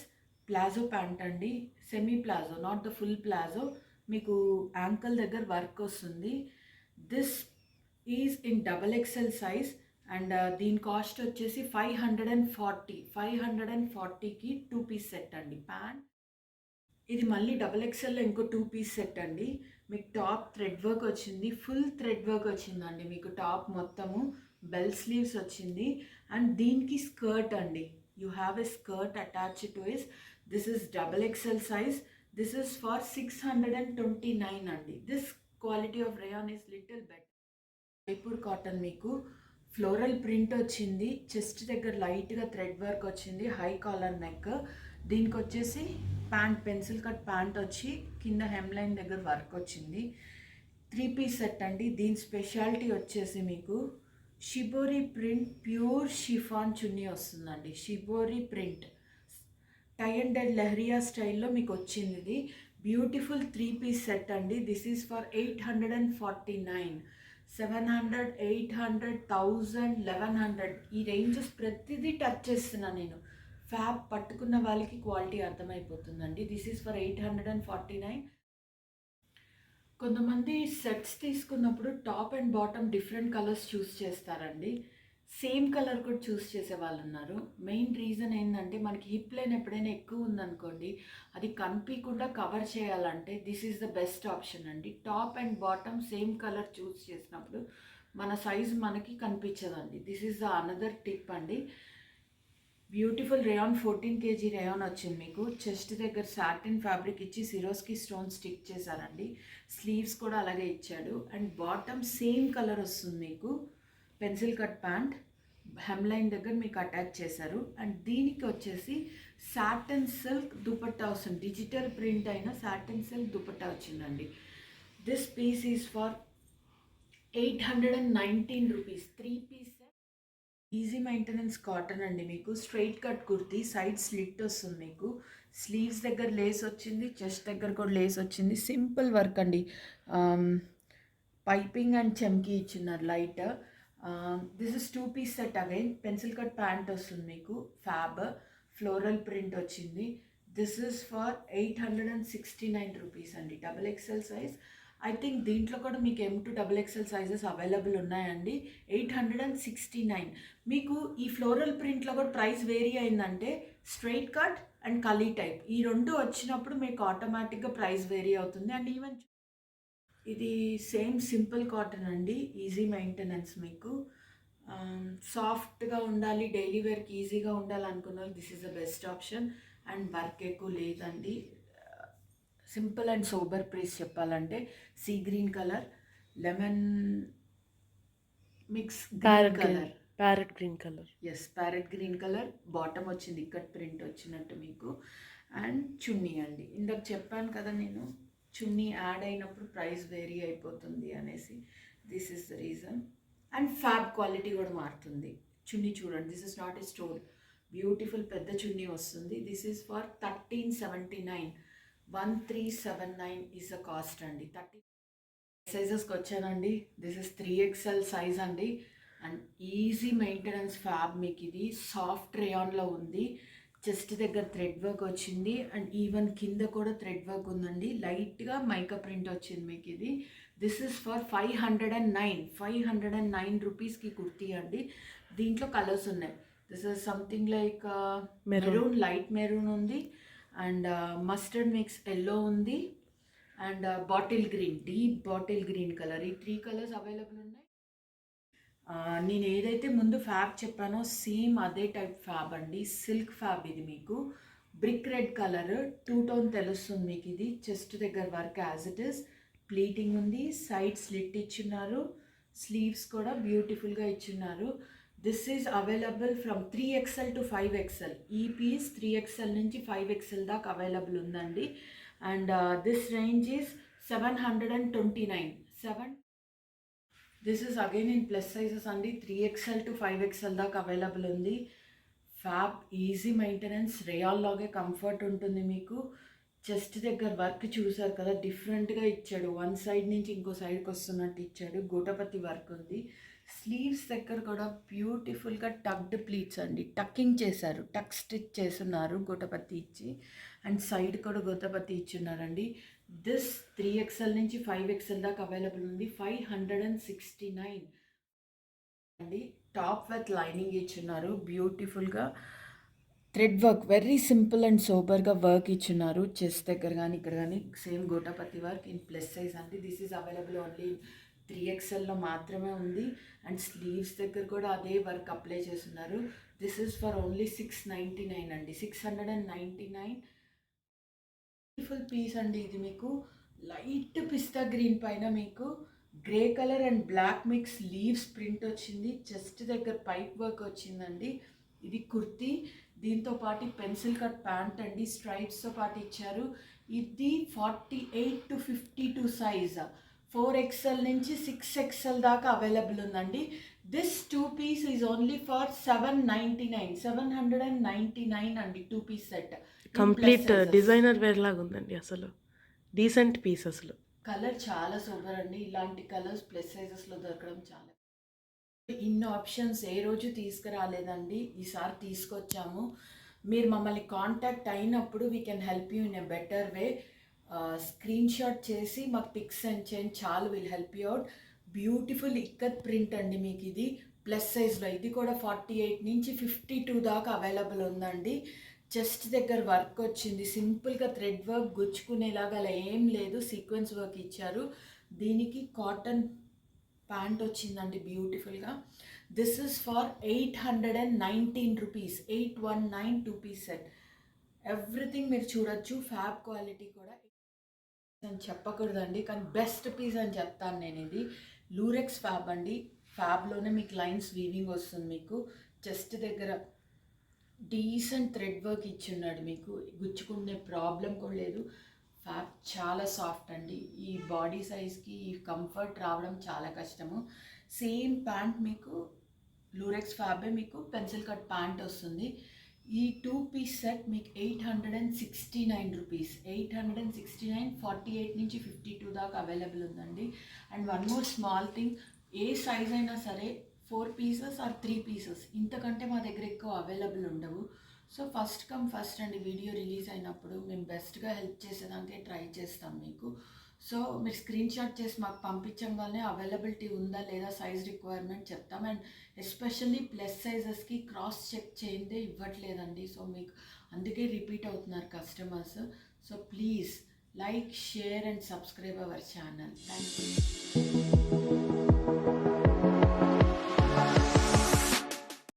ప్లాజో ప్యాంట్ అండి, semi palazzo, not the full palazzo. మీకు యాంకల్ దగ్గర వర్క్ వస్తుంది. This is in double XL size. And దీని కాస్ట్ వచ్చేసి 540. 540కి 2 పీస్ సెట్ అండి ప్యాంట్. ఇది మళ్ళీ డబల్ ఎక్సెల్లో ఇంకో 2 పీస్ సెట్ అండి. మీకు టాప్ థ్రెడ్ వర్క్ వచ్చింది, ఫుల్ థ్రెడ్ వర్క్ వచ్చిందండి మీకు. టాప్ మొత్తము బెల్ స్లీవ్స్ వచ్చింది. అండ్ దీనికి స్కర్ట్ అండి, you have a skirt attached to is. This is double XL size. This is for 629 అండి. This quality of rayon is little better. Jaipur cotton మీకు floral print వచ్చింది, chest దగ్గర లైట్గా thread work వచ్చింది, high collar neck. దీనికి వచ్చేసి pant, pencil cut pant వచ్చి కింద హెమ్ లైన్ దగ్గర వర్క్ వచ్చింది. 3 పీస్ సెట్ అండి. దీని స్పెషాలిటీ వచ్చేసి మీకు shibori print, pure chiffon chunni వస్తుందండి. Shibori print, tie and dye leheriya స్టైల్లో మీకు వచ్చింది ఇది. బ్యూటిఫుల్ 3 పీస్ సెట్ అండి. This is for 849. 700, 800, 1000, 1100 ఈ రేంజెస్ ప్రతిదీ టచ్ చేస్తున్నాను నేను. ఫ్యాబ్ పట్టుకున్న వాళ్ళకి క్వాలిటీ అర్థమైపోతుందండి. This is for 849. కొంతమంది సెట్స్ తీసుకున్నప్పుడు top and bottom different colours choose చేస్తారండి. సేమ్ కలర్ కూడా చూస్ చేసే వాళ్ళు ఉన్నారు. మెయిన్ రీజన్ ఏంటంటే మనకి హిప్ లైన్ ఎప్పుడైనా ఎక్కువ ఉందనుకోండి, అది కనిపించకుండా కవర్ చేయాలంటే this is the best option అండి. Top and bottom same colour choose చేసినప్పుడు మన సైజ్ మనకి కనిపించదండి. This is the another tip అండి. బ్యూటిఫుల్ రేయాన్ 14 kg రేయాన్ వచ్చింది మీకు. చెస్ట్ దగ్గర సాటిన్ ఫ్యాబ్రిక్ ఇచ్చి సిరోస్కి స్టోన్ స్టిక్ చేశారండి. స్లీవ్స్ కూడా అలాగే ఇచ్చాడు. అండ్ బాటమ్ సేమ్ కలర్ వస్తుంది మీకు. Pencil cut pant, hemline దగ్గర మీకు అటాచ్ చేశారు. అండ్ దీనికి వచ్చేసి సాటిన్ సిల్క్ దుపట్టా వస్తుంది, డిజిటల్ ప్రింట్ అయిన సాటిన్ సిల్క్ దుపట్టా వచ్చిందండి. This piece is for 819 rupees. 3 piece easy maintenance cotton అండి మీకు. Straight cut kurti, side slit వస్తుంది మీకు. స్లీవ్స్ దగ్గర లేస్ వచ్చింది, చెస్ట్ దగ్గర కూడా లేస్ వచ్చింది. సింపుల్ వర్క్ అండి. పైపింగ్ అండ్ చెమ్కీ ఇచ్చినారు light. This is 2 piece set again, pencil cut pant వస్తుంది మీకు, ఫ్యాబ్ ఫ్లోరల్ ప్రింట్ వచ్చింది. దిస్ ఇస్ ఫర్ 869 రూపీస్ అండి, double XL size. I think దీంట్లో కూడా మీకు M to XXL sizes available ఉన్నాయండి. 869. మీకు ఈ ఫ్లోరల్ ప్రింట్లో కూడా ప్రైస్ వేరీ అయిందంటే స్ట్రైట్ కట్ అండ్ కలీ టైప్ ఈ రెండు వచ్చినప్పుడు మీకు ఆటోమేటిక్గా ప్రైస్ వేరీ అవుతుంది. అండ్ ఈవెన్ ఇది సేమ్ సింపుల్ కాటన్ అండి, ఈజీ మెయింటెనెన్స్ మీకు. సాఫ్ట్గా ఉండాలి, డైలీ వేర్కి ఈజీగా ఉండాలనుకున్న వాళ్ళు this is the best option. And work ఎక్కువ లేదండి, సింపుల్ అండ్ సోబర్ ప్రైస్ చెప్పాలంటే. Sea green colour, lemon mix green colour, parrot green colour. Yes parrot green colour, bottom వచ్చింది ఇక్కట్ ప్రింట్ వచ్చినట్టు మీకు. అండ్ చున్నీ అండి, ఇందాక చెప్పాను కదా నేను, చున్నీ యాడ్ అయినప్పుడు ప్రైస్ వేరీ అయిపోతుంది అనేసి. This is the reason. And fab quality కూడా మారుతుంది. చున్నీ చూడండి, this is not a stone, beautiful పెద్ద చున్నీ వస్తుంది. This is for 1379. 1379 is the cost అండి. 30 సైజెస్కి వచ్చానండి. దిస్ ఇస్ 3XL సైజ్ అండి. అండ్ ఈజీ మెయింటెనెన్స్ ఫ్యాబ్ మీకు, ఇది సాఫ్ట్ రేయాన్లో ఉంది. చెస్ట్ దగ్గర థ్రెడ్ వర్క్ వచ్చింది అండ్ ఈవెన్ కింద కూడా థ్రెడ్ వర్క్ ఉందండి. లైట్గా మైకా ప్రింట్ వచ్చింది మీకు ఇది. దిస్ ఇస్ ఫర్ 509 రూపీస్కి కుర్తీ అండి. దీంట్లో కలర్స్ ఉన్నాయి. This is something like maroon, light maroon ఉంది, అండ్ మస్టర్డ్ మిక్స్ ఎల్లో ఉంది, and bottle green, deep bottle green colour. ఈ 3 కలర్స్ అవైలబుల్ ఉన్నాయి. నేను ఏదైతే ముందు ఫ్యాబ్ చెప్పానో సేమ్ అదే టైప్ ఫ్యాబ్ అండి, సిల్క్ ఫ్యాబ్ ఇది మీకు. బ్రిక్ రెడ్ కలర్, 2 టోన్ తెలుస్తుంది మీకు ఇది. చెస్ట్ దగ్గర work as it is, pleating ఉంది, సైడ్ స్లిట్ ఇచ్చున్నారు, స్లీవ్స్ కూడా బ్యూటిఫుల్గా ఇచ్చున్నారు. This is available from 3XL to 5XL. ఈ పీస్ 3XL నుంచి 5XL దాకా అవైలబుల్ ఉందండి. And this range is 729. This is again in plus sizes అండి, 3XL to 5XL దాకా అవైలబుల్ ఉంది. ఫ్యాబ్ ఈజీ మెయింటెనెన్స్, రేయాల్ లాగే కంఫర్ట్ ఉంటుంది మీకు. చెస్ట్ దగ్గర వర్క్ చూసారు కదా, డిఫరెంట్గా ఇచ్చాడు, వన్ సైడ్ నుంచి ఇంకో సైడ్కి వస్తున్నట్టు ఇచ్చాడు. గోటపతి వర్క్ ఉంది. స్లీవ్స్ దగ్గర కూడా బ్యూటిఫుల్గా టక్డ్ ప్లీట్స్ అండి, టక్కింగ్ చేశారు, టక్ స్టిచ్ చేస్తున్నారు గోటపతి ఇచ్చి. అండ్ సైడ్ కూడా గోటపతి ఇచ్చున్నారండి. దిస్ 3XL నుంచి 5XL దాకా అవైలబుల్ ఉంది. 569 అండి. టాప్ విత్ లైనింగ్ ఇచ్చున్నారు, బ్యూటిఫుల్గా thread work, very simple and సోబర్గా వర్క్ ఇచ్చున్నారు. చెస్ట్ దగ్గర కానీ ఇక్కడ కానీ same gotapatti work in plus size అండి. దిస్ ఈజ్ అవైలబుల్ ఓన్లీ 3XLలో మాత్రమే ఉంది. అండ్ స్లీవ్స్ దగ్గర కూడా అదే వర్క్ అప్లై చేస్తున్నారు. దిస్ ఈజ్ ఫర్ ఓన్లీ 699 అండి, 699. బ్యూటిఫుల్ పీస్ అండి ఇది మీకు. లైట్ పిస్తా గ్రీన్ పైన మీకు grey colour and black mix leaves print వచ్చింది. చెస్ట్ దగ్గర పైప్ వర్క్ వచ్చిందండి. ఇది కుర్తీ, దీంతో పాటు పెన్సిల్ కట్ ప్యాంట్ అండి, స్ట్రైప్స్తో పాటు ఇచ్చారు. ఇది 48 to 52 సైజ్, 4XL నుంచి 6XL దాకా అవైలబుల్ ఉందండి. This 2 piece is only for 799 అండి, 2 piece set. Complete designer wear లాగా ఉందండి, అసలు డీసెంట్ పీస్. అసలు కలర్ చాలా సూపర్ అండి, ఇలాంటి కలర్స్ ప్లస్ సైజెస్లో దొరకడం చాలా. ఇన్ని ఆప్షన్స్ ఏ రోజు తీసుకురాలేదండి, ఈసారి తీసుకొచ్చాము. మీరు మమ్మల్ని కాంటాక్ట్ అయినప్పుడు we can help you in a better way. Screen shot చేసి మాకు పిక్స్ సెండ్ చేయండి చాలు, will help you out. Beautiful ikat print అండి మీకు ఇది, ప్లస్ సైజ్లో. ఇది కూడా 48 నుంచి 52 దాకా అవైలబుల్ ఉందండి. చెస్ట్ దగ్గర వర్క్ వచ్చింది, సింపుల్గా థ్రెడ్ వర్క్ గుచ్చుకునేలాగా అలా ఏం లేదు, సీక్వెన్స్ వర్క్ ఇచ్చారు. దీనికి కాటన్ ప్యాంట్ వచ్చిందండి బ్యూటిఫుల్గా. This is for 819 rupees, 819 2 piece set. Everything మీరు చూడొచ్చు. ఫ్యాబ్ క్వాలిటీ కూడా అని చెప్పకూడదండి, కానీ బెస్ట్ పీస్ అని చెప్తాను నేను. ఇది లూరెక్స్ ఫ్యాబ్ అండి. ఫ్యాబ్లోనే మీకు లైన్స్ వీవింగ్ వస్తుంది. మీకు చెస్ట్ దగ్గర డీసెంట్ థ్రెడ్ వర్క్ ఇచ్చున్నాడు, మీకు గుచ్చుకునే ప్రాబ్లం కూడా లేదు. ఫ్యాబ్ చాలా సాఫ్ట్ అండి. ఈ బాడీ సైజ్కి ఈ కంఫర్ట్ రావడం చాలా కష్టము. సేమ్ ప్యాంట్ మీకు లూరెక్స్ ఫ్యాబే, మీకు పెన్సిల్ కట్ ప్యాంట్ వస్తుంది. ఈ 2 పీస్ సెట్ మీకు 869 రూపీస్, 869, 48 నుంచి 52 దాకా అవైలబుల్ ఉందండి. And one more small thing, A size అయినా సరే 4 పీసెస్ ఆర్ 3 పీసెస్, ఇంతకంటే మా దగ్గర ఎక్కువ అవైలబుల్ ఉండవు. సో ఫస్ట్ కమ్ ఫస్ట్ అండి, వీడియో రిలీజ్ అయినప్పుడు మేము బెస్ట్గా హెల్ప్ చేసేదానికి ట్రై చేస్తాం మీకు. సో మీరు స్క్రీన్ షాట్ చేసి మాకు పంపించగానే అవైలబిలిటీ ఉందా లేదా సైజ్ రిక్వైర్మెంట్ చెప్తాం. అండ్ ఎస్పెషల్లీ ప్లస్ సైజెస్కి క్రాస్ చెక్ చేయందే ఇవ్వట్లేదండి. సో మీకు అందుకే రిపీట్ అవుతున్నారు customers. So please like, share and subscribe our channel. Thank you.